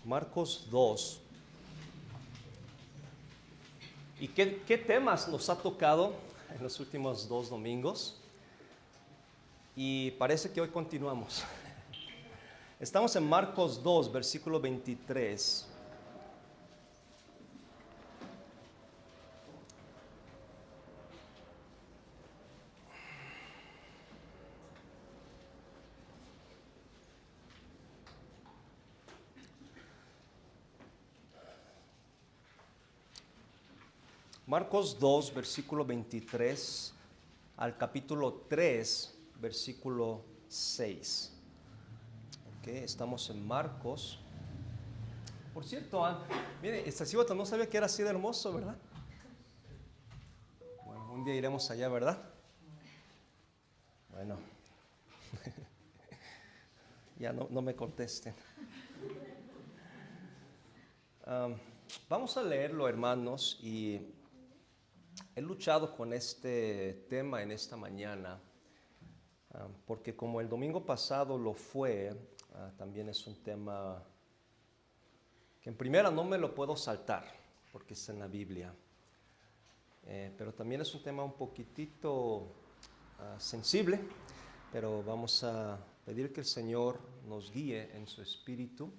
Marcos 2. ¿Y qué temas nos ha tocado en los últimos 2 domingos? Y parece que hoy continuamos. Estamos en Marcos 2, versículo 23. Marcos 2, versículo 23 al capítulo 3, versículo 6. Okay, estamos en Marcos. Por cierto, mire, este Cibota no sabía que era así de hermoso, ¿verdad? Bueno, un día iremos allá, ¿verdad? Bueno, ya no me contesten. Vamos a leerlo, hermanos, y he luchado con este tema en esta mañana, porque como el domingo pasado lo fue, también es un tema que en primera no me lo puedo saltar, porque está en la Biblia, pero también es un tema un poquitito sensible, pero vamos a pedir que el Señor nos guíe en su espíritu,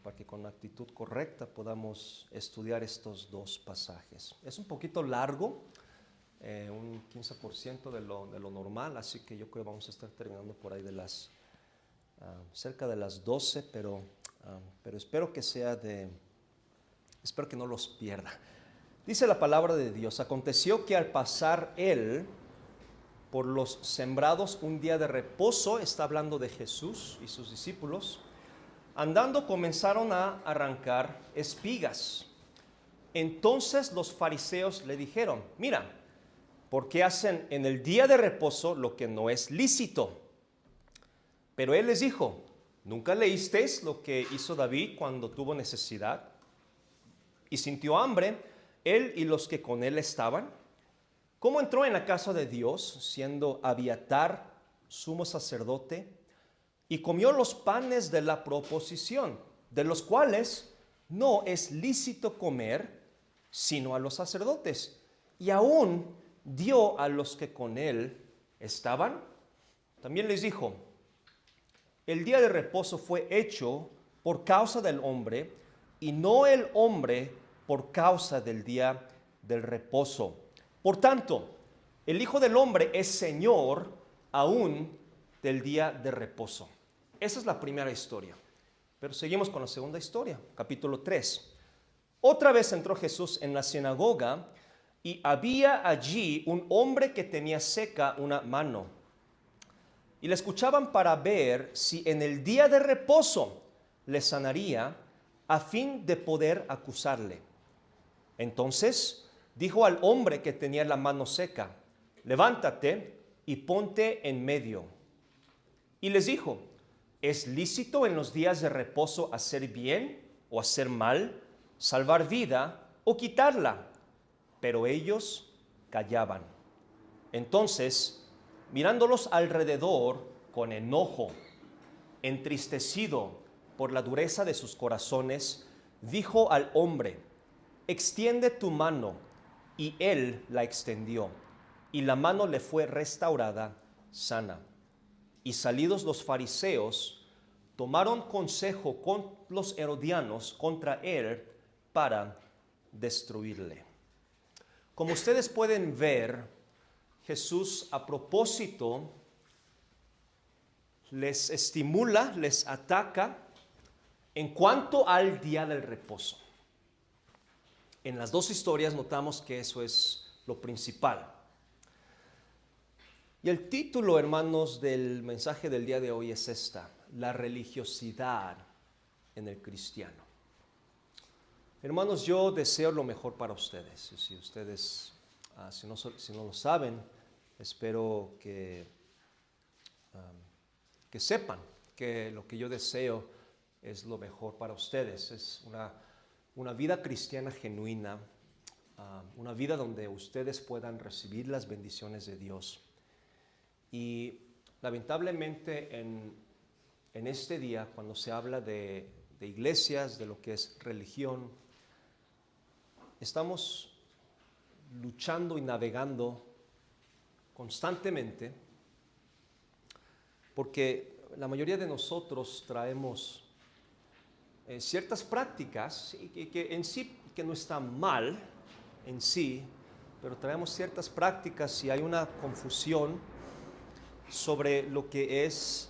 para que con la actitud correcta podamos estudiar estos dos pasajes. Es un poquito largo, un 15% de lo normal, así que yo creo que vamos a estar terminando por ahí cerca de las 12, pero espero que espero que no los pierda. Dice la palabra de Dios: aconteció que al pasar él por los sembrados un día de reposo, está hablando de Jesús y sus discípulos, andando comenzaron a arrancar espigas. Entonces los fariseos le dijeron: mira, ¿por qué hacen en el día de reposo lo que no es lícito? Pero él les dijo: ¿nunca leísteis lo que hizo David cuando tuvo necesidad y sintió hambre, él y los que con él estaban? ¿Cómo entró en la casa de Dios, siendo Abiatar sumo sacerdote, y comió los panes de la proposición, de los cuales no es lícito comer sino a los sacerdotes, y aún dio a los que con él estaban? También les dijo: el día de reposo fue hecho por causa del hombre, y no el hombre por causa del día del reposo. Por tanto, el Hijo del Hombre es Señor aún del día de reposo. Esa es la primera historia. Pero seguimos con la segunda historia, capítulo 3. Otra vez entró Jesús en la sinagoga, y había allí un hombre que tenía seca una mano. Y le escuchaban para ver si en el día de reposo le sanaría, a fin de poder acusarle. Entonces dijo al hombre que tenía la mano seca: levántate y ponte en medio. Y les dijo: ¿es lícito en los días de reposo hacer bien o hacer mal, salvar vida o quitarla? Pero ellos callaban. Entonces, mirándolos alrededor con enojo, entristecido por la dureza de sus corazones, dijo al hombre: extiende tu mano. Y él la extendió, y la mano le fue restaurada sana. Y salidos los fariseos, tomaron consejo con los herodianos contra él para destruirle. Como ustedes pueden ver, Jesús, a propósito, les estimula, les ataca en cuanto al día del reposo. En las dos historias notamos que eso es lo principal. Y el título, hermanos, del mensaje del día de hoy es la religiosidad en el cristiano. Hermanos, yo deseo lo mejor para ustedes. Si ustedes, si no lo saben, espero que sepan que lo que yo deseo es lo mejor para ustedes. Es una vida cristiana genuina, una vida donde ustedes puedan recibir las bendiciones de Dios. Y lamentablemente en este día, cuando se habla de de iglesias, de lo que es religión. Estamos luchando y navegando constantemente porque la mayoría de nosotros traemos ciertas prácticas que en sí que no están mal en sí, pero traemos ciertas prácticas y hay una confusión sobre lo que es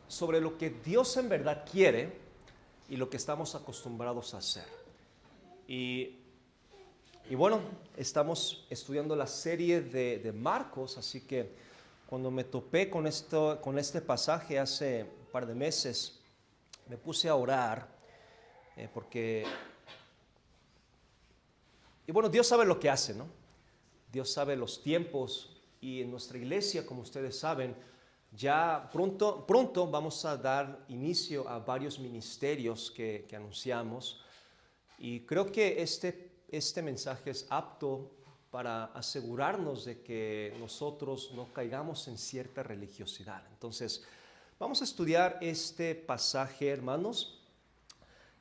sobre lo que Dios en verdad quiere y lo que estamos acostumbrados a hacer. Y bueno, estamos estudiando la serie de Marcos, así que cuando me topé con este pasaje hace un par de meses, me puse a orar porque, y bueno, Dios sabe lo que hace, ¿no? Dios sabe los tiempos y en nuestra iglesia, como ustedes saben, ya pronto vamos a dar inicio a varios ministerios que anunciamos y creo que este mensaje es apto para asegurarnos de que nosotros no caigamos en cierta religiosidad. Entonces, vamos a estudiar este pasaje, hermanos.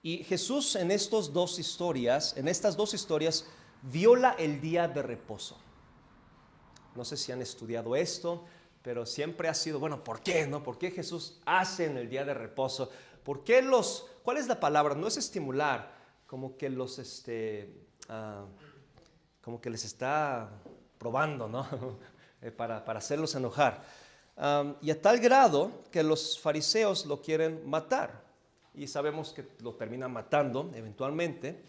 Y Jesús en estas dos historias, viola el día de reposo. No sé si han estudiado esto, pero siempre ha sido, bueno, ¿por qué? ¿No? ¿Por qué Jesús hace en el día de reposo? ¿Por qué cuál es la palabra? No es estimular, como que como que les está probando, ¿no? para hacerlos enojar. Y a tal grado que los fariseos lo quieren matar. Y sabemos que lo terminan matando eventualmente.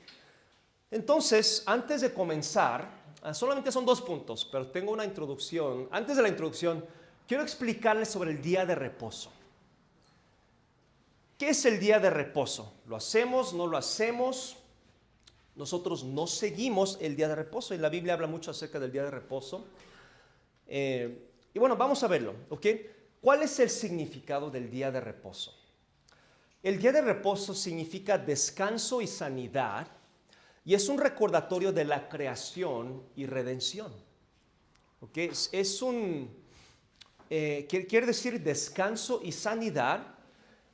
Entonces, antes de comenzar, solamente son 2 puntos, pero tengo una introducción. Antes de la introducción, quiero explicarles sobre el día de reposo. ¿Qué es el día de reposo? ¿Lo hacemos? ¿No lo hacemos? Nosotros no seguimos el día de reposo y la Biblia habla mucho acerca del día de reposo. Y bueno, vamos a verlo, ¿ok? ¿Cuál es el significado del día de reposo? El día de reposo significa descanso y sanidad y es un recordatorio de la creación y redención. ¿Ok? Quiere decir descanso y sanidad.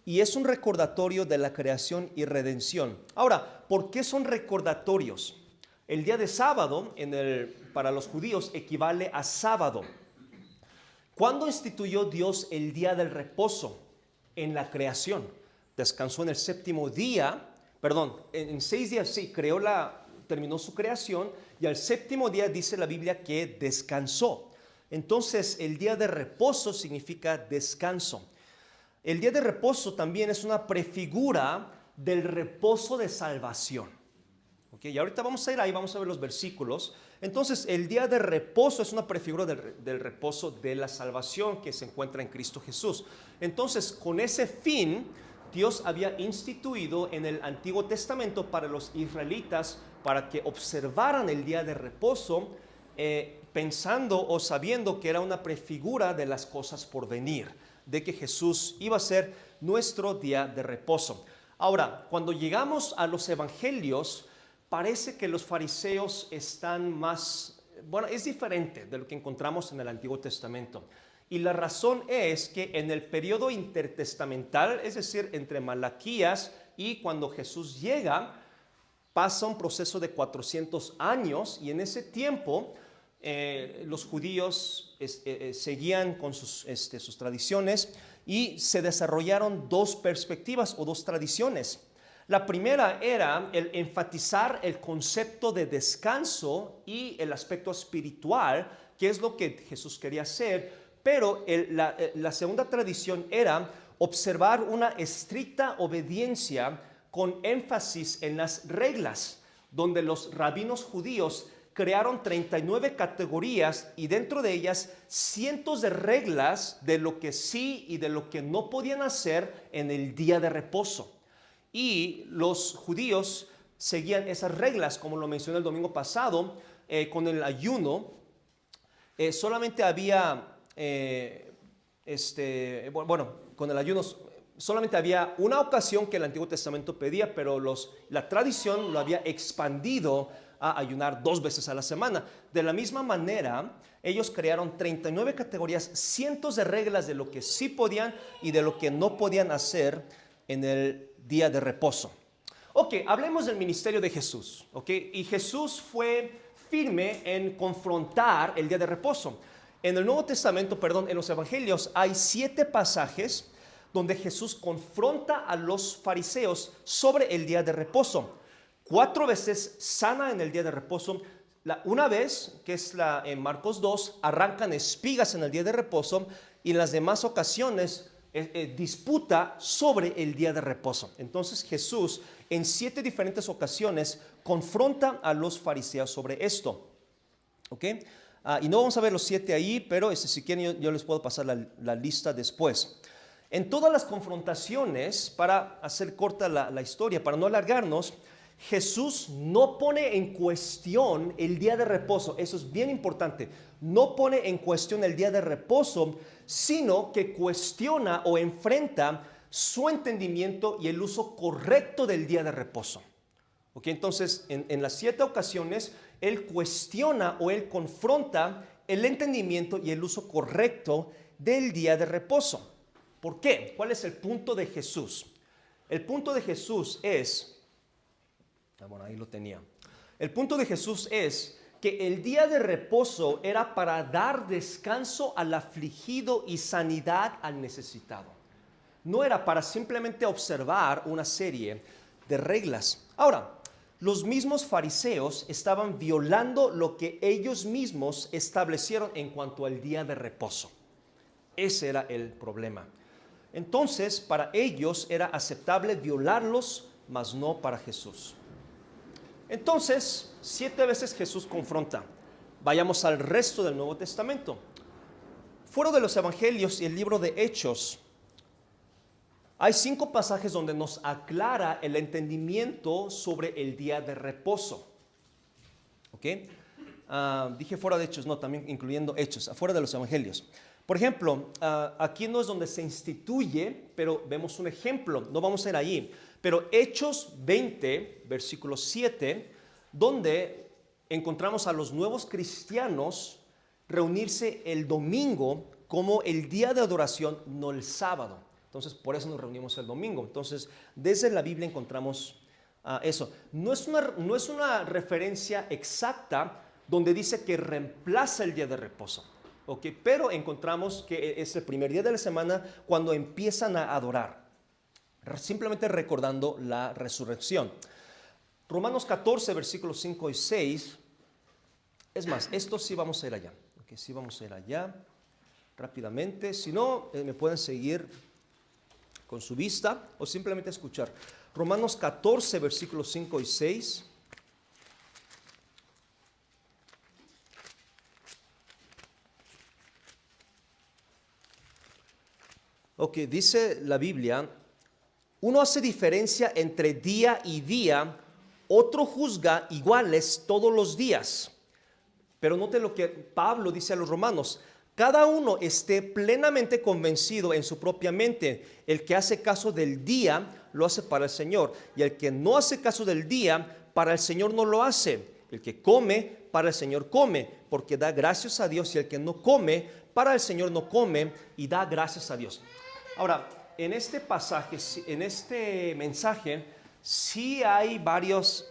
Y es un recordatorio de la creación y redención. Ahora, ¿por qué son recordatorios? El día de sábado para los judíos equivale a sábado. ¿Cuándo instituyó Dios el día del reposo? En la creación. Descansó en el séptimo día, en 6 días sí, terminó su creación y al séptimo día dice la Biblia que descansó. Entonces, el día de reposo significa descanso. El día de reposo también es una prefigura del reposo de salvación. ¿Okay? Y ahorita vamos a ir ahí, vamos a ver los versículos. Entonces, el día de reposo es una prefigura del reposo de la salvación que se encuentra en Cristo Jesús. Entonces, con ese fin, Dios había instituido en el Antiguo Testamento para los israelitas para que observaran el día de reposo, pensando o sabiendo que era una prefigura de las cosas por venir, de que Jesús iba a ser nuestro día de reposo. Ahora, cuando llegamos a los evangelios, parece que los fariseos están es diferente de lo que encontramos en el Antiguo Testamento. Y la razón es que en el periodo intertestamental, es decir, entre Malaquías y cuando Jesús llega, pasa un proceso de 400 años y en ese tiempo los judíos seguían con sus tradiciones y se desarrollaron 2 perspectivas o 2 tradiciones. La primera era el enfatizar el concepto de descanso y el aspecto espiritual, que es lo que Jesús quería hacer, pero la segunda tradición era observar una estricta obediencia con énfasis en las reglas, donde los rabinos judíos crearon 39 categorías y dentro de ellas cientos de reglas de lo que sí y de lo que no podían hacer en el día de reposo. Y los judíos seguían esas reglas, como lo mencioné el domingo pasado, con el ayuno. Solamente había, con el ayuno solamente había una ocasión que el Antiguo Testamento pedía, pero la tradición lo había expandido a ayunar 2 veces a la semana. De la misma manera, ellos crearon 39 categorías, cientos de reglas de lo que sí podían y de lo que no podían hacer en el día de reposo. Ok, hablemos del ministerio de Jesús. Ok, y Jesús fue firme en confrontar el día de reposo. En el Nuevo Testamento, en los Evangelios hay 7 pasajes donde Jesús confronta a los fariseos sobre el día de reposo. 4 veces sana en el día de reposo. Una vez, que es en Marcos 2, arrancan espigas en el día de reposo, y en las demás ocasiones disputa sobre el día de reposo. Entonces Jesús en 7 diferentes ocasiones confronta a los fariseos sobre esto. ¿Ok? Y no vamos a ver los 7 ahí, pero si quieren yo les puedo pasar la lista después. En todas las confrontaciones, para hacer corta la historia, para no alargarnos, Jesús no pone en cuestión el día de reposo. Eso es bien importante. No pone en cuestión el día de reposo, sino que cuestiona o enfrenta su entendimiento y el uso correcto del día de reposo. ¿Ok? Entonces, en las 7 ocasiones, Él cuestiona o Él confronta el entendimiento y el uso correcto del día de reposo. ¿Por qué? ¿Cuál es el punto de Jesús? El punto de Jesús es, bueno, ahí lo tenía. El punto de Jesús es que el día de reposo era para dar descanso al afligido y sanidad al necesitado. No era para simplemente observar una serie de reglas. Ahora, los mismos fariseos estaban violando lo que ellos mismos establecieron en cuanto al día de reposo. Ese era el problema. Entonces, para ellos era aceptable violarlos, mas no para Jesús. Entonces, 7 veces Jesús confronta. Vayamos al resto del Nuevo Testamento. Fuera de los Evangelios y el libro de Hechos, hay 5 pasajes donde nos aclara el entendimiento sobre el día de reposo. ¿Ok? Dije fuera de Hechos, no, también incluyendo Hechos, afuera de los Evangelios. Por ejemplo, aquí no es donde se instituye, pero vemos un ejemplo, no vamos a ir allí. Pero Hechos 20, versículo 7, donde encontramos a los nuevos cristianos reunirse el domingo como el día de adoración, no el sábado. Entonces, por eso nos reunimos el domingo. Entonces, desde la Biblia encontramos eso. No es una referencia exacta donde dice que reemplaza el día de reposo. Okay, pero encontramos que es el primer día de la semana cuando empiezan a adorar, simplemente recordando la resurrección. Romanos 14, versículos 5 y 6. Es más, esto sí vamos a ir allá. Okay, sí vamos a ir allá rápidamente. Si no, me pueden seguir con su vista o simplemente escuchar. Romanos 14, versículos 5 y 6. Ok, dice la Biblia, uno hace diferencia entre día y día, otro juzga iguales todos los días. Pero note lo que Pablo dice a los romanos, cada uno esté plenamente convencido en su propia mente. El que hace caso del día, lo hace para el Señor. Y el que no hace caso del día, para el Señor no lo hace. El que come, para el Señor come, porque da gracias a Dios. Y el que no come, para el Señor no come y da gracias a Dios. Ahora, en este pasaje, en este mensaje, sí hay varias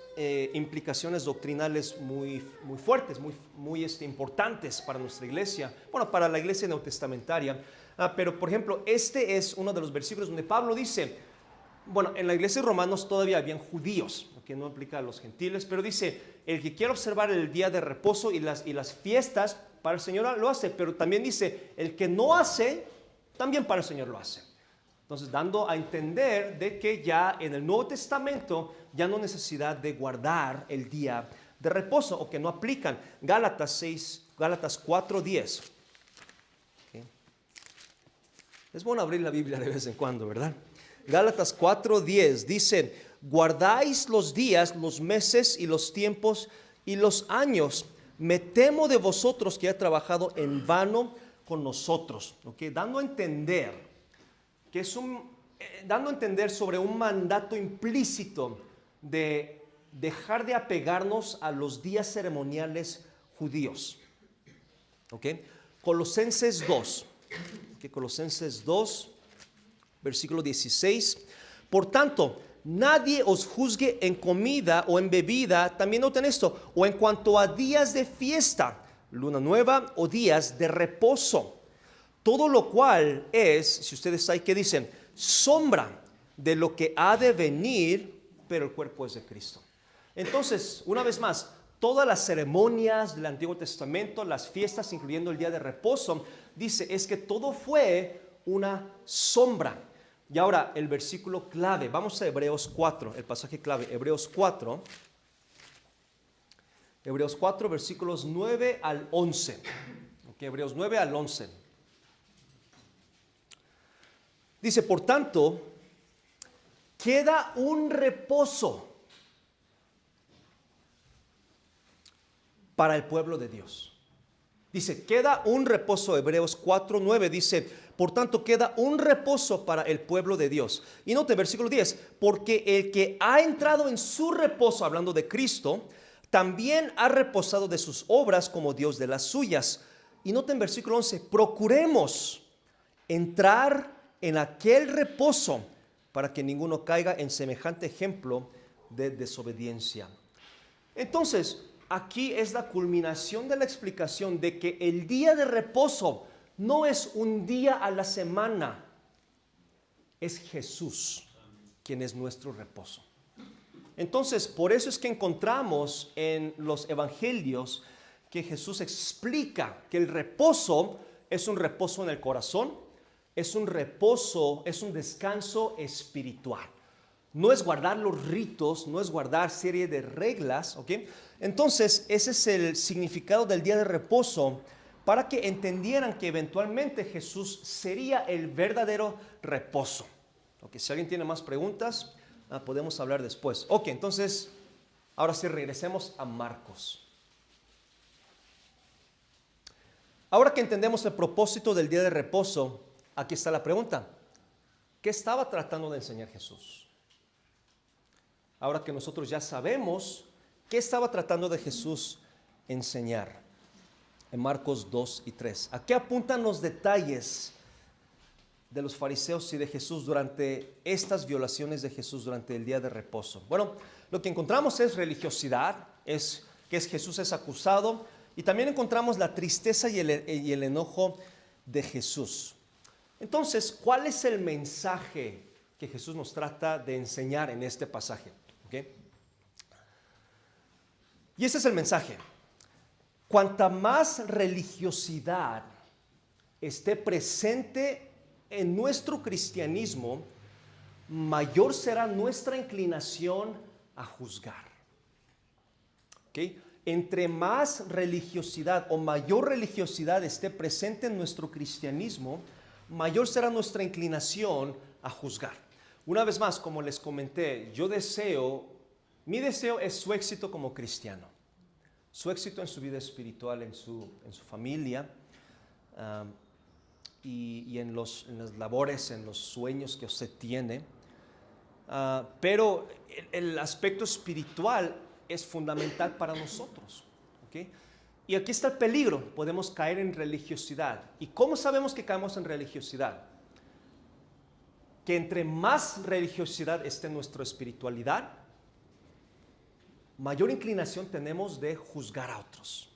implicaciones doctrinales muy fuertes, muy importantes para nuestra iglesia, bueno, para la iglesia neotestamentaria. Pero, por ejemplo, este es uno de los versículos donde Pablo dice, bueno, en la iglesia de Romanos todavía habían judíos, que no aplica a los gentiles, pero dice, el que quiera observar el día de reposo y las fiestas, para el Señor lo hace, pero también dice, el que no hace, también para el Señor lo hace. Entonces, dando a entender de que ya en el Nuevo Testamento ya no hay necesidad de guardar el día de reposo o que no aplican. Gálatas 4:10. ¿Okay? Es bueno abrir la Biblia de vez en cuando, ¿verdad? Gálatas 4:10 dice, guardáis los días, los meses y los tiempos y los años. Me temo de vosotros que he trabajado en vano con nosotros. ¿Okay? Dando a entender que dando a entender sobre un mandato implícito de dejar de apegarnos a los días ceremoniales judíos. ¿Ok? Colosenses 2. ¿Ok? Colosenses 2, versículo 16. Por tanto, nadie os juzgue en comida o en bebida, también noten esto, o en cuanto a días de fiesta, luna nueva o días de reposo. Todo lo cual es, si ustedes saben qué dicen, sombra de lo que ha de venir, pero el cuerpo es de Cristo. Entonces, una vez más, todas las ceremonias del Antiguo Testamento, las fiestas, incluyendo el día de reposo, dice, es que todo fue una sombra. Y ahora el versículo clave, vamos a Hebreos 4, el pasaje clave, Hebreos 4, versículos 9 al 11. Okay, Hebreos 9 al 11. Dice, por tanto, queda un reposo para el pueblo de Dios. Dice, queda un reposo, Hebreos 4:9 dice, por tanto queda un reposo para el pueblo de Dios. Y note versículo 10, porque el que ha entrado en su reposo, hablando de Cristo, también ha reposado de sus obras como Dios de las suyas. Y note en versículo 11, procuremos entrar en aquel reposo para que ninguno caiga en semejante ejemplo de desobediencia. Entonces, aquí es la culminación de la explicación de que el día de reposo no es un día a la semana, es Jesús quien es nuestro reposo. Entonces, por eso es que encontramos en los evangelios que Jesús explica que el reposo es un reposo en el corazón, es un reposo, es un descanso espiritual. No es guardar los ritos, no es guardar serie de reglas, ¿ok? Entonces, ese es el significado del día de reposo para que entendieran que eventualmente Jesús sería el verdadero reposo. ¿Ok? Si alguien tiene más preguntas, podemos hablar después. Ok, entonces, ahora sí regresemos a Marcos. Ahora que entendemos el propósito del día de reposo, aquí está la pregunta. ¿Qué estaba tratando de enseñar Jesús? Ahora que nosotros ya sabemos qué estaba tratando de Jesús enseñar en Marcos 2 y 3. ¿A qué apuntan los detalles de los fariseos y de Jesús durante estas violaciones de Jesús durante el día de reposo? Bueno, lo que encontramos es religiosidad, es que Jesús es acusado, y también encontramos la tristeza y el enojo de Jesús. Entonces, ¿cuál es el mensaje que Jesús nos trata de enseñar en este pasaje? ¿Okay? Y ese es el mensaje. Cuanta más religiosidad esté presente en nuestro cristianismo, mayor será nuestra inclinación a juzgar. ¿Okay? Entre más religiosidad o mayor religiosidad esté presente en nuestro cristianismo, mayor será nuestra inclinación a juzgar. Una vez más, como les comenté, mi deseo es su éxito como cristiano, su éxito en su vida espiritual, en su familia, y en las labores, en los sueños que usted tiene. Pero el aspecto espiritual es fundamental para nosotros. ¿Okay? Y aquí está el peligro, podemos caer en religiosidad. ¿Y cómo sabemos que caemos en religiosidad? Que entre más religiosidad esté en nuestra espiritualidad, mayor inclinación tenemos de juzgar a otros.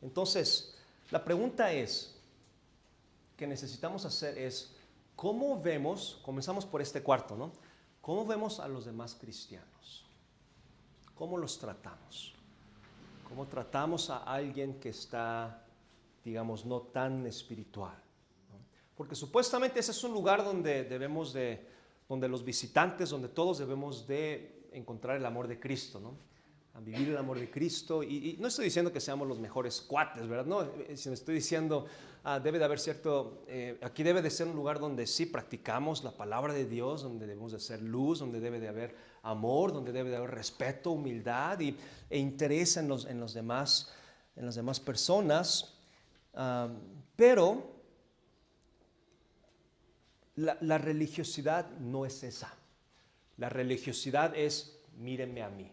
Entonces, la pregunta que necesitamos hacer es, ¿cómo vemos, comenzamos por este cuarto, ¿no? ¿Cómo vemos a los demás cristianos? ¿Cómo los tratamos? ¿Cómo tratamos a alguien que está, digamos, no tan espiritual? ¿No? Porque supuestamente ese es un lugar donde donde los visitantes, donde todos debemos de encontrar el amor de Cristo, ¿no? A vivir el amor de Cristo. Y no estoy diciendo que seamos los mejores cuates, ¿verdad? No, sino estoy diciendo, debe de haber aquí debe de ser un lugar donde sí practicamos la palabra de Dios, donde debemos de ser luz, donde debe de haber amor, donde debe de haber respeto, humildad e interés en las demás personas. Pero La religiosidad no es esa. La religiosidad es, mírenme a mí,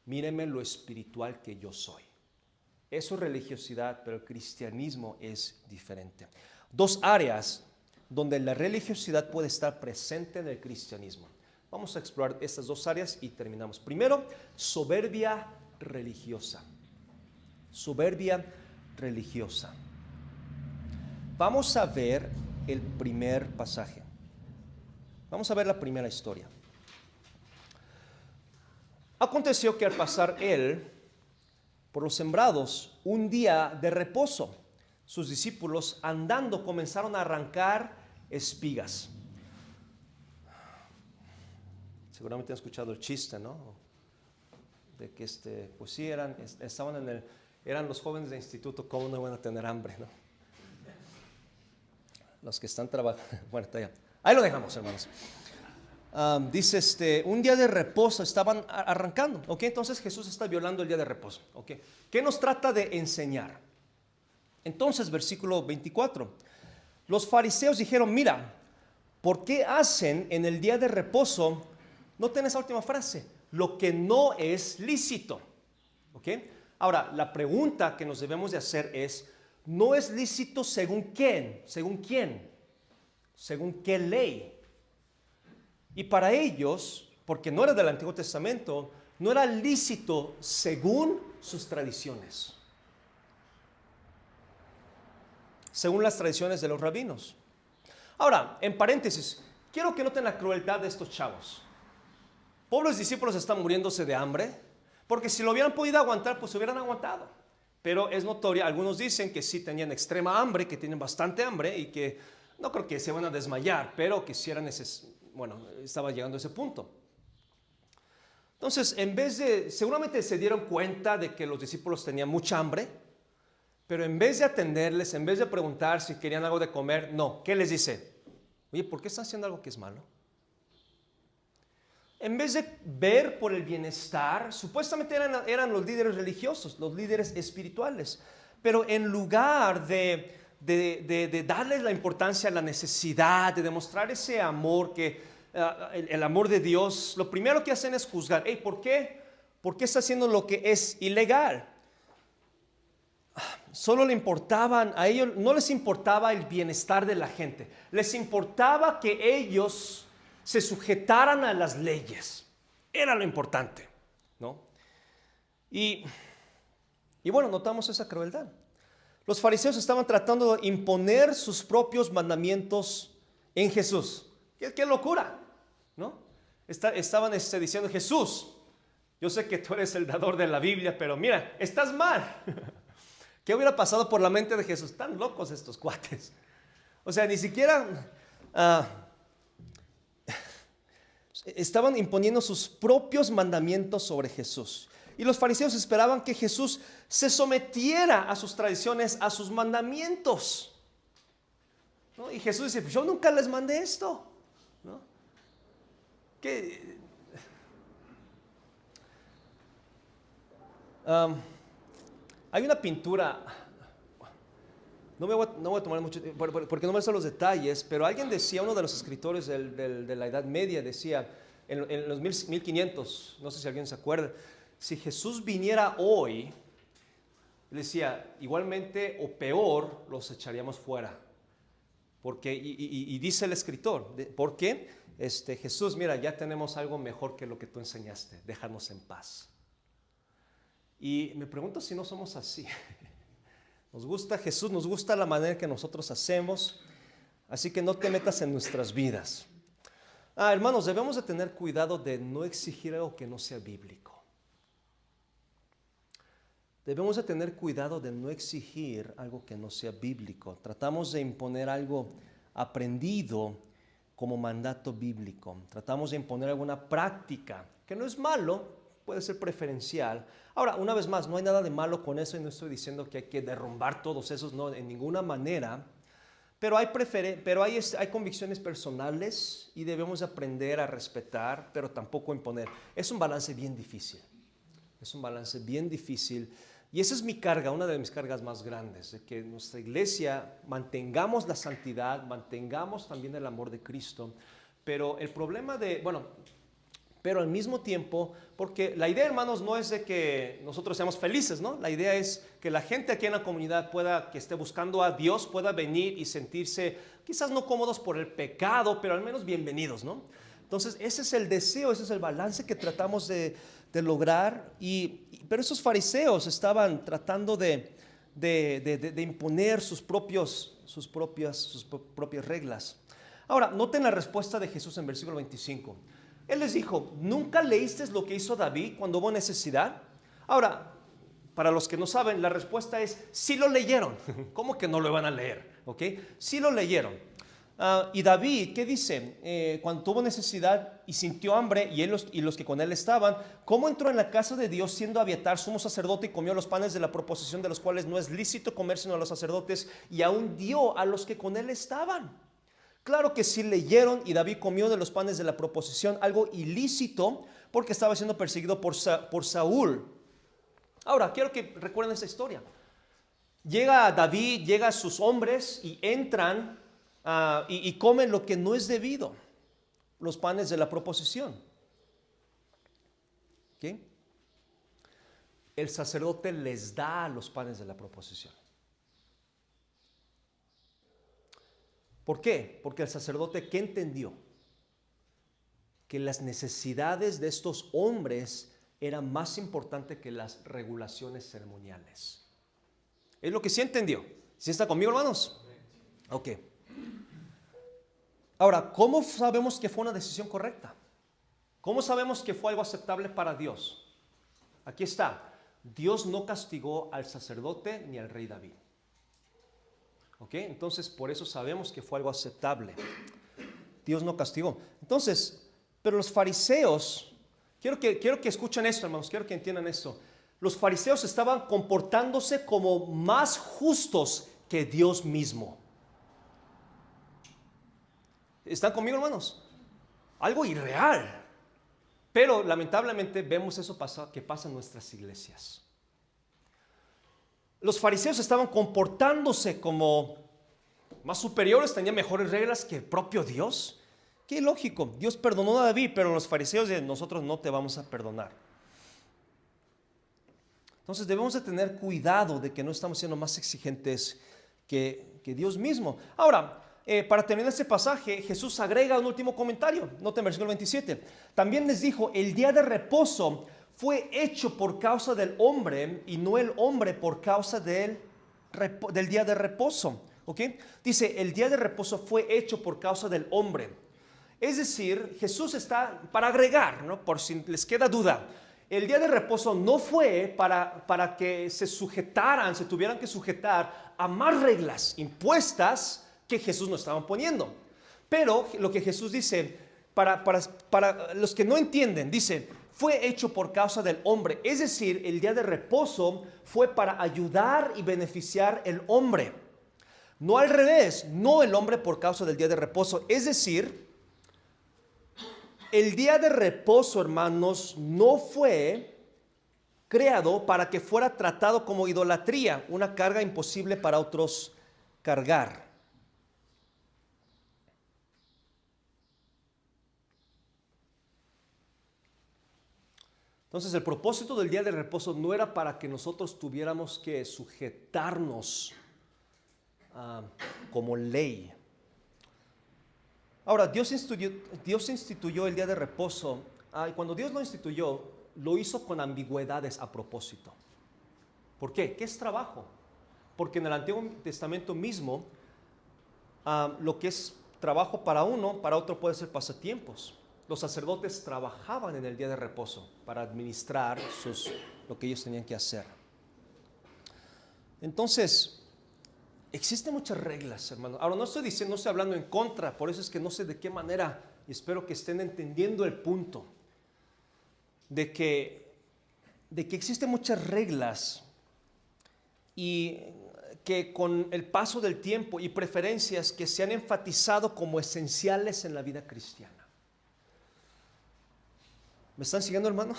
mírenme lo espiritual que yo soy. Eso es religiosidad, pero el cristianismo es diferente. Dos áreas donde la religiosidad puede estar presente en el cristianismo. Vamos a explorar estas dos áreas y terminamos. Primero, soberbia religiosa. Soberbia religiosa. Vamos a ver el primer pasaje. Vamos a ver la primera historia. Aconteció que al pasar él por los sembrados un día de reposo, sus discípulos andando comenzaron a arrancar espigas. Seguramente han escuchado el chiste, ¿no? De que pues sí, eran los jóvenes de instituto, ¿cómo no van a tener hambre, no? Los que están trabajando, bueno, ahí lo dejamos, hermanos. Dice, un día de reposo estaban arrancando, ¿ok? Entonces Jesús está violando el día de reposo, ¿ok? ¿Qué nos trata de enseñar? Entonces, versículo 24, los fariseos dijeron, mira, ¿por qué hacen en el día de reposo, noten esa última frase, lo que no es lícito? ¿Ok? Ahora, la pregunta que nos debemos de hacer es, ¿no es lícito según quién? ¿Según quién? ¿Según qué ley? Y para ellos, porque no era del Antiguo Testamento, no era lícito según sus tradiciones, según las tradiciones de los rabinos. Ahora, en paréntesis, quiero que noten la crueldad de estos chavos. Pobres discípulos están muriéndose de hambre, porque si lo hubieran podido aguantar, pues se hubieran aguantado. Pero es notoria, algunos dicen que sí tenían extrema hambre, que tienen bastante hambre y que no creo que se van a desmayar, pero que si eran estaba llegando a ese punto. Entonces, seguramente se dieron cuenta de que los discípulos tenían mucha hambre, pero en vez de atenderles, en vez de preguntar si querían algo de comer, no, ¿qué les dice? Oye, ¿por qué están haciendo algo que es malo? En vez de ver por el bienestar, supuestamente eran los líderes religiosos, los líderes espirituales, pero en lugar de darles la importancia a la necesidad, de demostrar ese amor, el amor de Dios, lo primero que hacen es juzgar. Hey, ¿por qué? ¿Por qué está haciendo lo que es ilegal? Solo le importaban, a ellos no les importaba el bienestar de la gente, les importaba que ellos se sujetaran a las leyes. Era lo importante, ¿no? Y bueno, notamos esa crueldad. Los fariseos estaban tratando de imponer sus propios mandamientos en Jesús. ¡Qué locura! ¿No? Estaban diciendo, Jesús, yo sé que tú eres el dador de la Biblia, pero mira, estás mal. ¿Qué hubiera pasado por la mente de Jesús? Están locos estos cuates. O sea, ni siquiera estaban imponiendo sus propios mandamientos sobre Jesús. Y los fariseos esperaban que Jesús se sometiera a sus tradiciones, a sus mandamientos, ¿no? Y Jesús dice, pues yo nunca les mandé esto, ¿no? Hay una pintura, no voy a tomar mucho tiempo, porque no me sé los detalles, pero alguien decía, uno de los escritores de la Edad Media decía, en los 1500, no sé si alguien se acuerda, si Jesús viniera hoy, le decía, igualmente o peor, los echaríamos fuera. Porque, y dice el escritor, ¿por qué? Jesús, mira, ya tenemos algo mejor que lo que tú enseñaste, déjanos en paz. Y me pregunto si no somos así. Nos gusta Jesús, nos gusta la manera que nosotros hacemos, así que no te metas en nuestras vidas. Hermanos, debemos de tener cuidado de no exigir algo que no sea bíblico. Debemos de tener cuidado de no exigir algo que no sea bíblico. Tratamos de imponer algo aprendido como mandato bíblico. Tratamos de imponer alguna práctica, que no es malo, puede ser preferencial. Ahora, una vez más, no hay nada de malo con eso y no estoy diciendo que hay que derrumbar todos esos, no, en ninguna manera. Pero hay convicciones personales y debemos aprender a respetar, pero tampoco imponer. Es un balance bien difícil. Es un balance bien difícil Y esa es mi carga, una de mis cargas más grandes, de que nuestra iglesia mantengamos la santidad, mantengamos también el amor de Cristo. Pero el problema pero al mismo tiempo, porque la idea, hermanos, no es de que nosotros seamos felices, ¿no? La idea es que la gente aquí en la comunidad que esté buscando a Dios, pueda venir y sentirse quizás no cómodos por el pecado, pero al menos bienvenidos, ¿no? Entonces, ese es el deseo, ese es el balance que tratamos de lograr. Pero esos fariseos estaban tratando de imponer sus propias reglas. Ahora, noten la respuesta de Jesús en versículo 25. Él les dijo, ¿nunca leíste lo que hizo David cuando hubo necesidad? Ahora, para los que no saben, la respuesta es, sí lo leyeron. ¿Cómo que no lo van a leer? ¿Ok? Sí lo leyeron. Y David, ¿qué dice? Cuando tuvo necesidad y sintió hambre, y los que con él estaban, ¿cómo entró en la casa de Dios siendo Abiatar sumo sacerdote y comió los panes de la proposición, de los cuales no es lícito comer sino a los sacerdotes, y aún dio a los que con él estaban? Claro que sí leyeron, y David comió de los panes de la proposición, algo ilícito porque estaba siendo perseguido por Saúl. Ahora, quiero que recuerden esta historia. Llega David, llega sus hombres y entran y comen lo que no es debido, los panes de la proposición. ¿Okay? El sacerdote les da los panes de la proposición. ¿Por qué? Porque el sacerdote, ¿qué entendió? Que las necesidades de estos hombres eran más importantes que las regulaciones ceremoniales. Es lo que sí entendió. ¿Sí está conmigo, hermanos? Ok. Ahora, ¿cómo sabemos que fue una decisión correcta? ¿Cómo sabemos que fue algo aceptable para Dios? Aquí está. Dios no castigó al sacerdote ni al rey David. ¿Ok? Entonces, por eso sabemos que fue algo aceptable. Dios no castigó. Entonces, pero los fariseos, quiero que escuchen esto, hermanos, quiero que entiendan esto. Los fariseos estaban comportándose como más justos que Dios mismo. ¿Están conmigo, hermanos? Algo irreal. Pero lamentablemente vemos eso que pasa en nuestras iglesias. Los fariseos estaban comportándose como más superiores, tenían mejores reglas que el propio Dios. Qué lógico, Dios perdonó a David, pero los fariseos de nosotros no te vamos a perdonar. Entonces debemos de tener cuidado de que no estamos siendo más exigentes que Dios mismo. Ahora, para terminar este pasaje, Jesús agrega un último comentario. Noten el versículo 27. También les dijo, el día de reposo fue hecho por causa del hombre y no el hombre por causa del día de reposo. ¿Ok? Dice, el día de reposo fue hecho por causa del hombre. Es decir, Jesús está para agregar, ¿no? Por si les queda duda. El día de reposo no fue para que se tuvieran que sujetar a más reglas impuestas que Jesús nos estaba poniendo. Pero lo que Jesús dice, para los que no entienden, dice, fue hecho por causa del hombre. Es decir, el día de reposo fue para ayudar y beneficiar el hombre. No al revés, no el hombre por causa del día de reposo. Es decir, el día de reposo, hermanos, no fue creado para que fuera tratado como idolatría, una carga imposible para otros cargar. Entonces, el propósito del día de reposo no era para que nosotros tuviéramos que sujetarnos como ley. Ahora, Dios instituyó el día de reposo, y cuando Dios lo instituyó, lo hizo con ambigüedades a propósito. ¿Por qué? ¿Qué es trabajo? Porque en el Antiguo Testamento mismo, lo que es trabajo para uno, para otro puede ser pasatiempos. Los sacerdotes trabajaban en el día de reposo para administrar lo que ellos tenían que hacer. Entonces, existen muchas reglas, hermano. Ahora, no estoy hablando en contra, por eso es que no sé de qué manera, y espero que estén entendiendo el punto, de que existen muchas reglas y que con el paso del tiempo y preferencias que se han enfatizado como esenciales en la vida cristiana. ¿Me están siguiendo, hermano?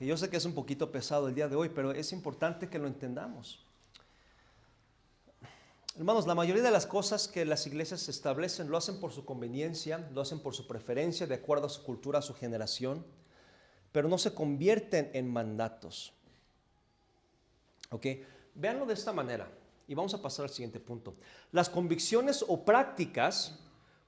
Y yo sé que es un poquito pesado el día de hoy, pero es importante que lo entendamos. Hermanos, la mayoría de las cosas que las iglesias establecen lo hacen por su conveniencia, lo hacen por su preferencia, de acuerdo a su cultura, a su generación, pero no se convierten en mandatos. ¿Ok? Véanlo de esta manera y vamos a pasar al siguiente punto. Las convicciones o prácticas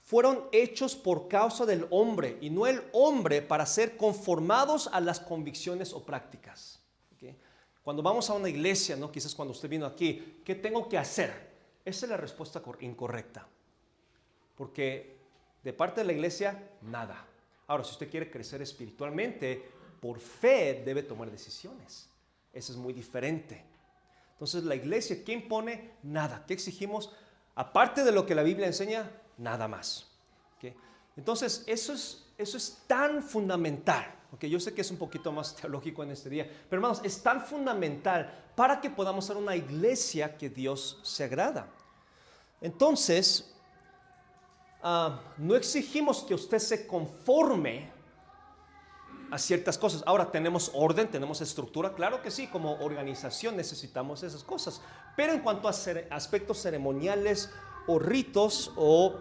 fueron hechos por causa del hombre y no el hombre para ser conformados a las convicciones o prácticas. ¿Ok? Cuando vamos a una iglesia, ¿no? Quizás cuando usted vino aquí, ¿qué tengo que hacer? Esa es la respuesta incorrecta, porque de parte de la iglesia, nada. Ahora, si usted quiere crecer espiritualmente, por fe debe tomar decisiones. Eso es muy diferente. Entonces, la iglesia, ¿qué impone? Nada. ¿Qué exigimos? Aparte de lo que la Biblia enseña, nada más. ¿Okay? Entonces, eso es tan fundamental. Okay, yo sé que es un poquito más teológico en este día, pero hermanos, es tan fundamental para que podamos ser una iglesia que Dios se agrada. Entonces, no exigimos que usted se conforme a ciertas cosas. Ahora, ¿tenemos orden, tenemos estructura? Claro que sí, como organización necesitamos esas cosas. Pero en cuanto a aspectos ceremoniales o ritos o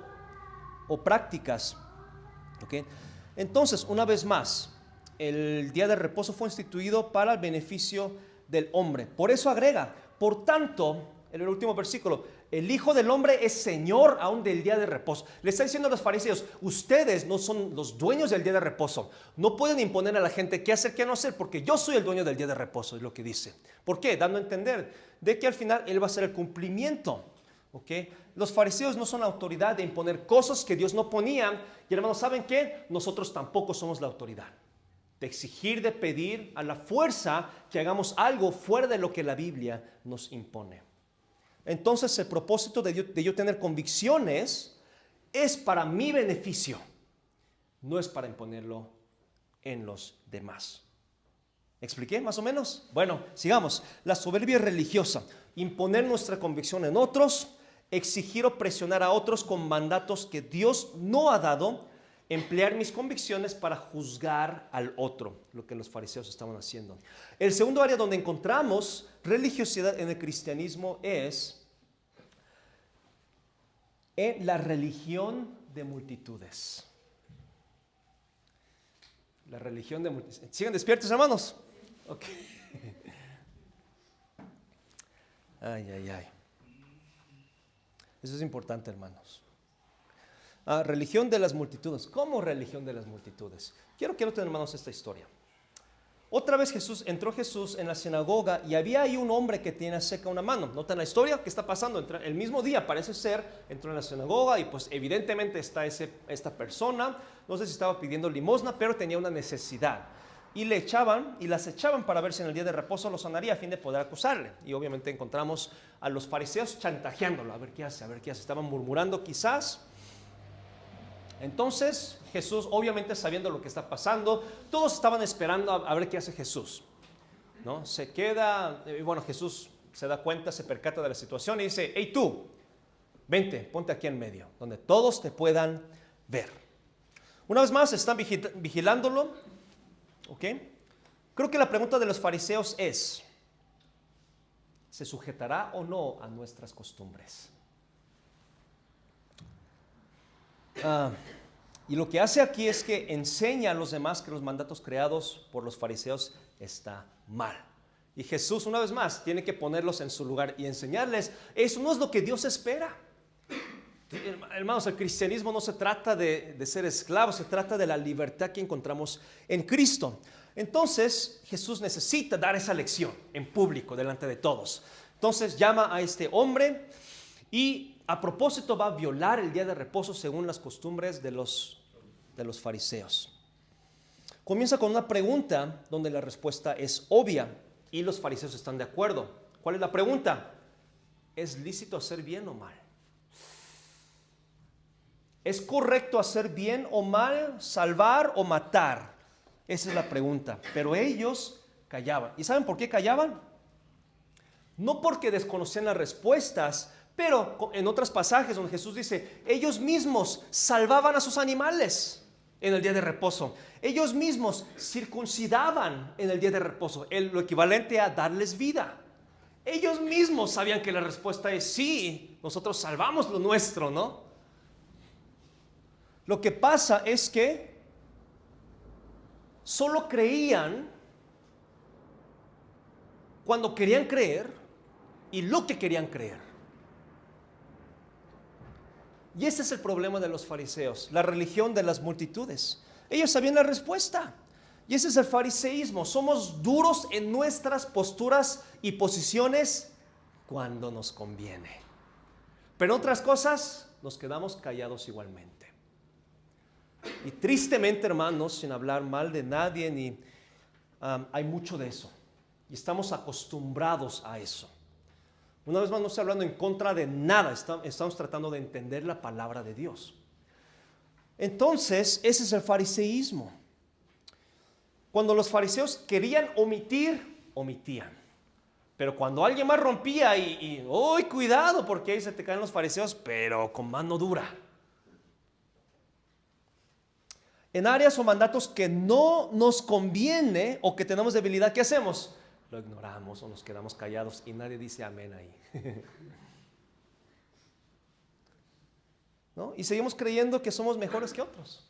prácticas, ¿okay? Entonces, una vez más, el día de reposo fue instituido para el beneficio del hombre. Por eso agrega, por tanto, en el último versículo, el Hijo del Hombre es Señor aún del día de reposo. Le está diciendo a los fariseos, ustedes no son los dueños del día de reposo. No pueden imponer a la gente qué hacer, qué no hacer, porque yo soy el dueño del día de reposo, es lo que dice. ¿Por qué? Dando a entender de que al final Él va a hacer el cumplimiento. ¿Okay? Los fariseos no son la autoridad de imponer cosas que Dios no ponía. Y hermanos, ¿saben qué? Nosotros tampoco somos la autoridad de exigir, de pedir a la fuerza que hagamos algo fuera de lo que la Biblia nos impone. Entonces, el propósito de yo tener convicciones es para mi beneficio, no es para imponerlo en los demás. ¿Me expliqué más o menos? Bueno, sigamos. La soberbia religiosa, imponer nuestra convicción en otros, exigir o presionar a otros con mandatos que Dios no ha dado, emplear mis convicciones para juzgar al otro, lo que los fariseos estaban haciendo. El segundo área donde encontramos religiosidad en el cristianismo es en la religión de multitudes. La religión de multitudes. ¿Siguen despiertos, hermanos? Ok. Ay, ay, ay. Eso es importante, hermanos. Religión de las multitudes. ¿Cómo religión de las multitudes? Quiero tener, hermanos, esta historia. Otra vez entró Jesús en la sinagoga y había ahí un hombre que tenía seca una mano. ¿Notan la historia? ¿Qué está pasando? El mismo día, parece ser, entró en la sinagoga y pues evidentemente está esta persona, no sé si estaba pidiendo limosna, pero tenía una necesidad. Y las echaban para ver si en el día de reposo lo sanaría a fin de poder acusarle. Y obviamente encontramos a los fariseos chantajeándolo, a ver qué hace, estaban murmurando quizás. Entonces Jesús, obviamente sabiendo lo que está pasando, todos estaban esperando a ver qué hace Jesús, ¿no? Se queda, bueno, Jesús se da cuenta, se percata de la situación y dice, hey tú, vente, ponte aquí en medio, donde todos te puedan ver. Una vez más están vigilándolo, ¿ok? Creo que la pregunta de los fariseos es, ¿se sujetará o no a nuestras costumbres? Y lo que hace aquí es que enseña a los demás que los mandatos creados por los fariseos está mal. Y Jesús, una vez más, tiene que ponerlos en su lugar y enseñarles, eso no es lo que Dios espera. Hermanos, el cristianismo no se trata de ser esclavos, se trata de la libertad que encontramos en Cristo. Entonces, Jesús necesita dar esa lección en público, delante de todos. Entonces, llama a este hombre y a propósito va a violar el día de reposo según las costumbres de los fariseos. Comienza con una pregunta donde la respuesta es obvia y los fariseos están de acuerdo. ¿Cuál es la pregunta? ¿Es lícito hacer bien o mal? ¿Es correcto hacer bien o mal, salvar o matar? Esa es la pregunta. Pero ellos callaban. ¿Y saben por qué callaban? No porque desconocían las respuestas, pero en otros pasajes donde Jesús dice, ellos mismos salvaban a sus animales. en el día de reposo. Ellos mismos circuncidaban en el día de reposo, lo equivalente a darles vida. Ellos mismos sabían que la respuesta es sí, nosotros salvamos lo nuestro, ¿no? Lo que pasa es que solo creían cuando querían creer y lo que querían creer. Y ese es el problema de los fariseos, la religión de las multitudes. Ellos sabían la respuesta. Y ese es el fariseísmo. Somos duros en nuestras posturas y posiciones cuando nos conviene. Pero en otras cosas nos quedamos callados igualmente. Y tristemente, hermanos, sin hablar mal de nadie, hay mucho de eso. Y estamos acostumbrados a eso. Una vez más, no estoy hablando en contra de nada, estamos tratando de entender la palabra de Dios. Entonces, ese es el fariseísmo. Cuando los fariseos querían omitir, omitían. Pero cuando alguien más rompía ¡uy, cuidado! Porque ahí se te caen los fariseos, pero con mano dura. En áreas o mandatos que no nos conviene o que tenemos debilidad, ¿qué hacemos? Lo ignoramos o nos quedamos callados y nadie dice amén ahí. ¿No? Y seguimos creyendo que somos mejores que otros.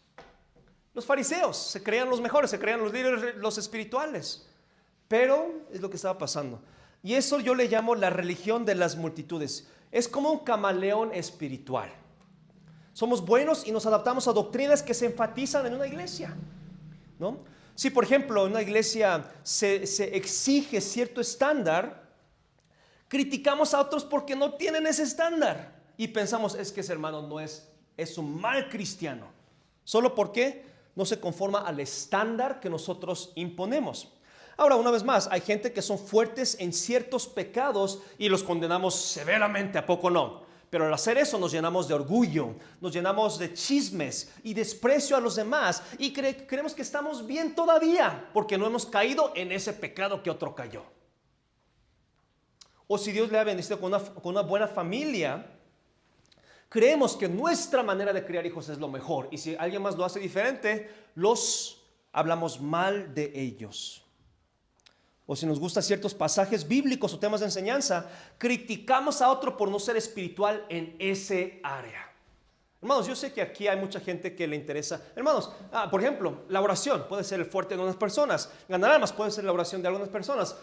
Los fariseos se creían los mejores, se creían los líderes, los espirituales. Pero es lo que estaba pasando. Y eso yo le llamo la religión de las multitudes. Es como un camaleón espiritual. Somos buenos y nos adaptamos a doctrinas que se enfatizan en una iglesia, ¿no? Si, por ejemplo, en una iglesia se exige cierto estándar, criticamos a otros porque no tienen ese estándar. Y pensamos, es que ese hermano es un mal cristiano. Solo porque no se conforma al estándar que nosotros imponemos. Ahora, una vez más, hay gente que son fuertes en ciertos pecados y los condenamos severamente, ¿a poco no? Pero al hacer eso nos llenamos de orgullo, nos llenamos de chismes y desprecio a los demás y creemos que estamos bien todavía porque no hemos caído en ese pecado que otro cayó. O si Dios le ha bendecido con una buena familia, creemos que nuestra manera de criar hijos es lo mejor y si alguien más lo hace diferente, los hablamos mal de ellos. O si nos gustan ciertos pasajes bíblicos o temas de enseñanza, criticamos a otro por no ser espiritual en ese área. Hermanos, yo sé que aquí hay mucha gente que le interesa. Hermanos, por ejemplo, la oración puede ser el fuerte de algunas personas. Ganar almas puede ser la oración de algunas personas.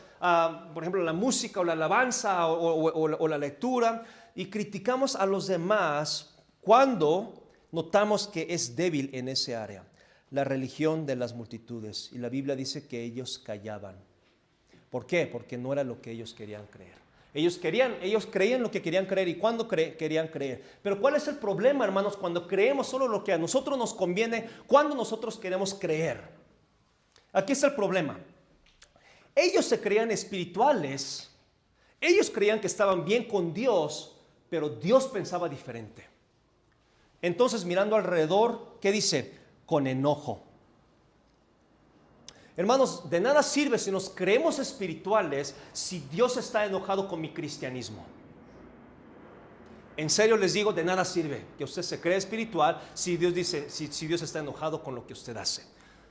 Por ejemplo, la música o la alabanza o la lectura. Y criticamos a los demás cuando notamos que es débil en ese área. La religión de las multitudes. Y la Biblia dice que ellos callaban. ¿Por qué? Porque no era lo que ellos querían creer. Ellos creían lo que querían creer y cuando querían creer. Pero ¿cuál es el problema, hermanos? Cuando creemos solo lo que a nosotros nos conviene, cuando nosotros queremos creer. Aquí está el problema. Ellos se creían espirituales, ellos creían que estaban bien con Dios, pero Dios pensaba diferente. Entonces, mirando alrededor, ¿qué dice? Con enojo. Hermanos, de nada sirve si nos creemos espirituales si Dios está enojado con mi cristianismo. En serio les digo, de nada sirve que usted se cree espiritual si Dios está enojado con lo que usted hace.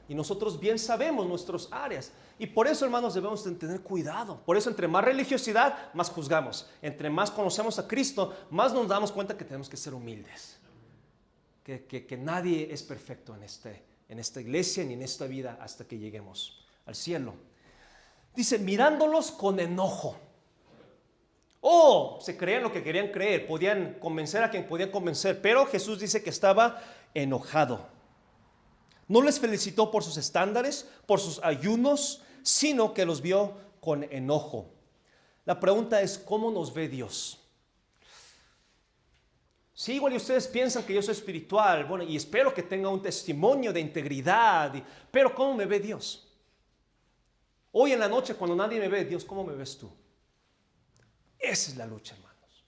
Y nosotros bien sabemos nuestras áreas. Y por eso, hermanos, debemos de tener cuidado. Por eso, entre más religiosidad, más juzgamos. Entre más conocemos a Cristo, más nos damos cuenta que tenemos que ser humildes. Que nadie es perfecto en esta iglesia ni en esta vida hasta que lleguemos al cielo. Dice, mirándolos con enojo. Se creían lo que querían creer, podían convencer a quien podían convencer, pero Jesús dice que estaba enojado. No les felicitó por sus estándares, por sus ayunos, sino que los vio con enojo. La pregunta es, ¿cómo nos ve Dios? Sí, igual y ustedes piensan que yo soy espiritual, bueno, y espero que tenga un testimonio de integridad, pero ¿cómo me ve Dios? Hoy en la noche, cuando nadie me ve, Dios, ¿cómo me ves tú? Esa es la lucha, hermanos.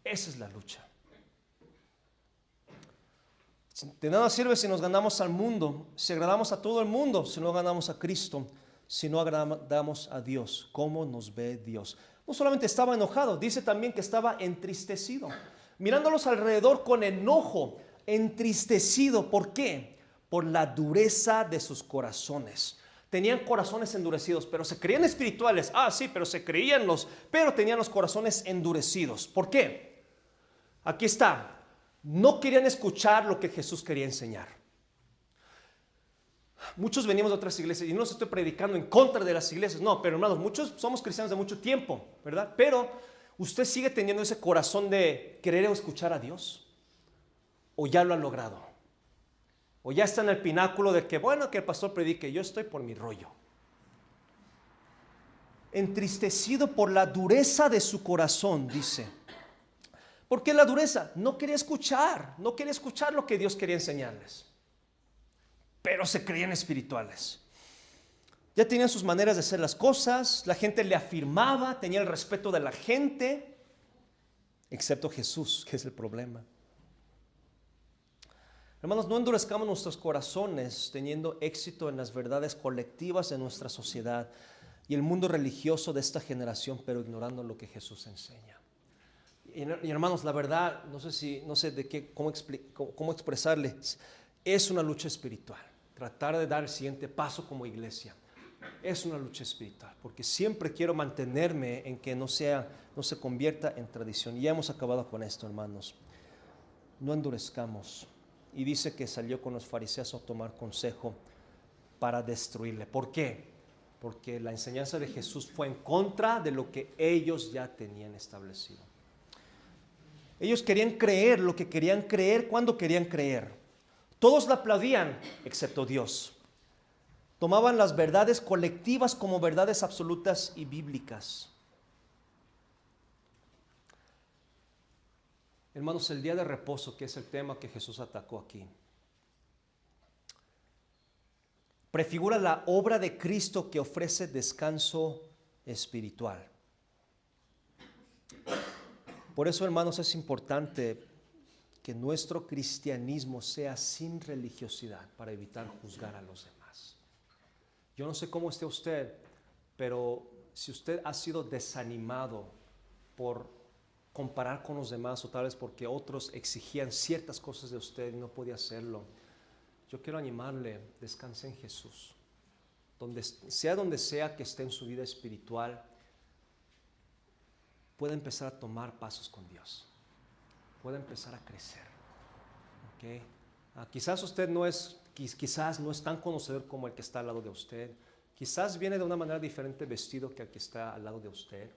Esa es la lucha. De nada sirve si nos ganamos al mundo, si agradamos a todo el mundo, si no ganamos a Cristo, si no agradamos a Dios. ¿Cómo nos ve Dios? No solamente estaba enojado, dice también que estaba entristecido. Mirándolos alrededor con enojo, entristecido. ¿Por qué? por la dureza de sus corazones. Tenían corazones endurecidos, pero se creían espirituales. Ah, sí, pero tenían los corazones endurecidos. ¿Por qué? Aquí está. No querían escuchar lo que Jesús quería enseñar. Muchos venimos de otras iglesias y no los estoy predicando en contra de las iglesias, no, pero hermanos, muchos somos cristianos de mucho tiempo, ¿verdad? Pero usted sigue teniendo ese corazón de querer escuchar a Dios, o ya lo ha logrado, o ya está en el pináculo de que, bueno, que el pastor predique, yo estoy por mi rollo. Entristecido por la dureza de su corazón, dice. ¿Por qué la dureza? No quería escuchar lo que Dios quería enseñarles. Pero se creían espirituales. Ya tenían sus maneras de hacer las cosas, la gente le afirmaba, tenía el respeto de la gente, excepto Jesús, que es el problema. Hermanos, no endurezcamos nuestros corazones teniendo éxito en las verdades colectivas de nuestra sociedad y el mundo religioso de esta generación, pero ignorando lo que Jesús enseña. Y hermanos, la verdad, no sé cómo expresarles, es una lucha espiritual. Tratar de dar el siguiente paso como iglesia es una lucha espiritual, porque siempre quiero mantenerme en que no se convierta en tradición. Y ya hemos acabado con esto, hermanos. No endurezcamos. Y dice que salió con los fariseos a tomar consejo para destruirle. ¿Por qué? Porque la enseñanza de Jesús fue en contra de lo que ellos ya tenían establecido. Ellos querían creer lo que querían creer cuando querían creer. Todos la aplaudían, excepto Dios. Tomaban las verdades colectivas como verdades absolutas y bíblicas. Hermanos, el día de reposo, que es el tema que Jesús atacó aquí, prefigura la obra de Cristo que ofrece descanso espiritual. Por eso, hermanos, es importante que nuestro cristianismo sea sin religiosidad para evitar juzgar a los demás. Yo no sé cómo esté usted, pero si usted ha sido desanimado por comparar con los demás o tal vez porque otros exigían ciertas cosas de usted y no podía hacerlo, yo quiero animarle, descanse en Jesús. Donde sea que esté en su vida espiritual, puede empezar a tomar pasos con Dios. Puede empezar a crecer. ¿Okay? Quizás usted quizás no es tan conocedor como el que está al lado de usted. Quizás viene de una manera diferente vestido que el que está al lado de usted.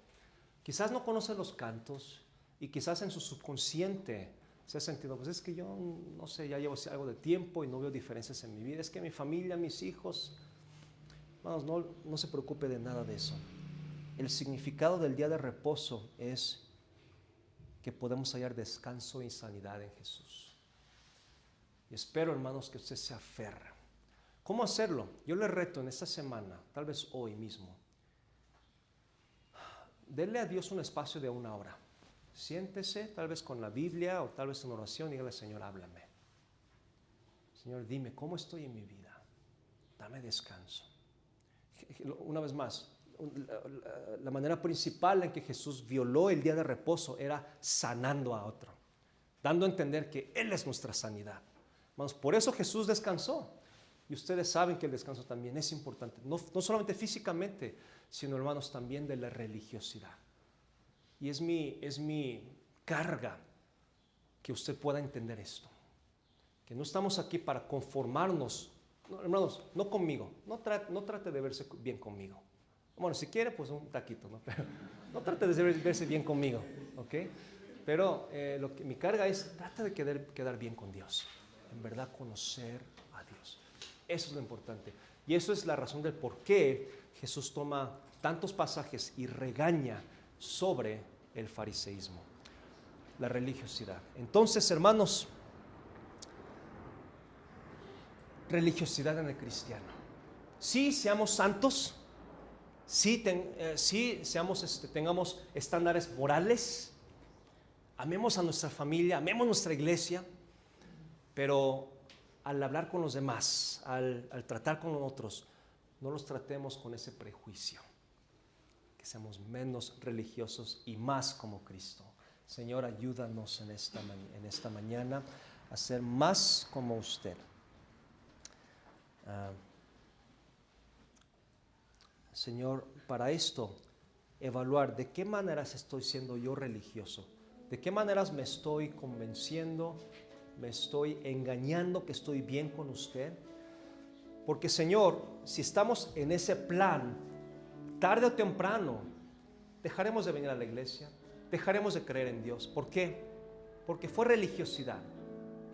Quizás no conoce los cantos y quizás en su subconsciente se ha sentido, pues es que yo no sé, ya llevo algo de tiempo y no veo diferencias en mi vida. Es que mi familia, mis hijos, vamos, no se preocupe de nada de eso. El significado del día de reposo es que podemos hallar descanso y sanidad en Jesús. Y espero, hermanos, que usted se aferre. ¿Cómo hacerlo? Yo le reto en esta semana, tal vez hoy mismo, denle a Dios un espacio de 1 hora. Siéntese, tal vez con la Biblia o tal vez en oración, y dígale, Señor, háblame. Señor, dime, ¿cómo estoy en mi vida? Dame descanso. Una vez más, la manera principal en que Jesús violó el día de reposo era sanando a otro, dando a entender que Él es nuestra sanidad. Hermanos, por eso Jesús descansó. Y ustedes saben que el descanso también es importante, no solamente físicamente, sino, hermanos, también de la religiosidad. Y es mi carga que usted pueda entender esto. Que no estamos aquí para conformarnos. No, hermanos, no conmigo. No trate de verse bien conmigo. Bueno, si quiere, pues un taquito, ¿no? Pero no trate de verse bien conmigo, ¿ok? Pero mi carga es, trata de quedar bien con Dios. En verdad, conocer a Dios. Eso es lo importante. Y eso es la razón del por qué Jesús toma tantos pasajes y regaña sobre el fariseísmo, la religiosidad. Entonces, hermanos, religiosidad en el cristiano. Sí, seamos santos. Sí, tengamos estándares morales. Amemos a nuestra familia, amemos nuestra iglesia. Pero al hablar con los demás, al tratar con otros, no los tratemos con ese prejuicio. Que seamos menos religiosos y más como Cristo. Señor, ayúdanos en esta mañana a ser más como usted. Ah, Señor, para esto, evaluar de qué maneras estoy siendo yo religioso, de qué maneras me estoy convenciendo, me estoy engañando que estoy bien con usted. Porque Señor, si estamos en ese plan, tarde o temprano, dejaremos de venir a la iglesia, dejaremos de creer en Dios. ¿Por qué? Porque fue religiosidad,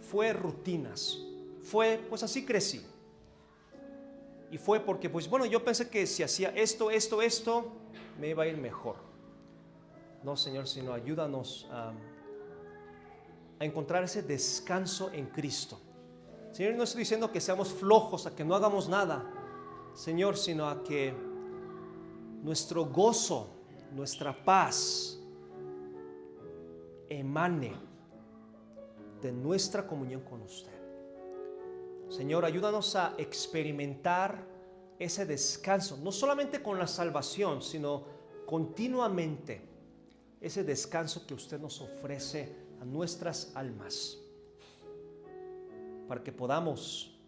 fue rutinas, fue, pues así crecí. Y fue porque, pues bueno, yo pensé que si hacía esto, me iba a ir mejor. No, Señor, sino ayúdanos a encontrar ese descanso en Cristo. Señor, no estoy diciendo que seamos flojos, a que no hagamos nada, Señor, sino a que nuestro gozo, nuestra paz emane de nuestra comunión con usted. Señor, ayúdanos a experimentar ese descanso, no solamente con la salvación, sino continuamente, ese descanso que usted nos ofrece a nuestras almas, para que podamos,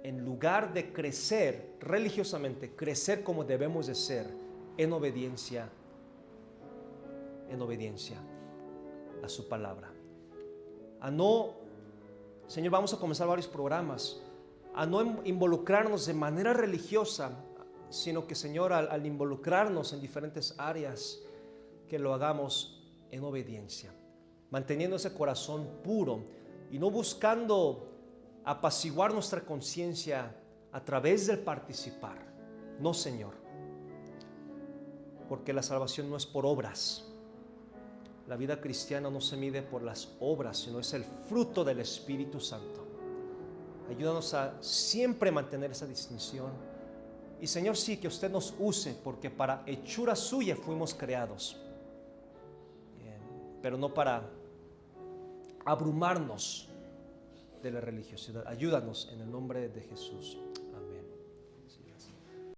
en lugar de crecer religiosamente, crecer como debemos de ser, en obediencia a su palabra. Señor, vamos a comenzar varios programas, a no involucrarnos de manera religiosa, sino que, Señor, al involucrarnos en diferentes áreas, que lo hagamos en obediencia, manteniendo ese corazón puro y no buscando apaciguar nuestra conciencia a través del participar. No, Señor, porque la salvación no es por obras. La vida cristiana no se mide por las obras, sino es el fruto del Espíritu Santo. Ayúdanos a siempre mantener esa distinción. Y Señor, sí, que usted nos use, porque para hechura suya fuimos creados, pero no para abrumarnos de la religiosidad. Ayúdanos en el nombre de Jesús.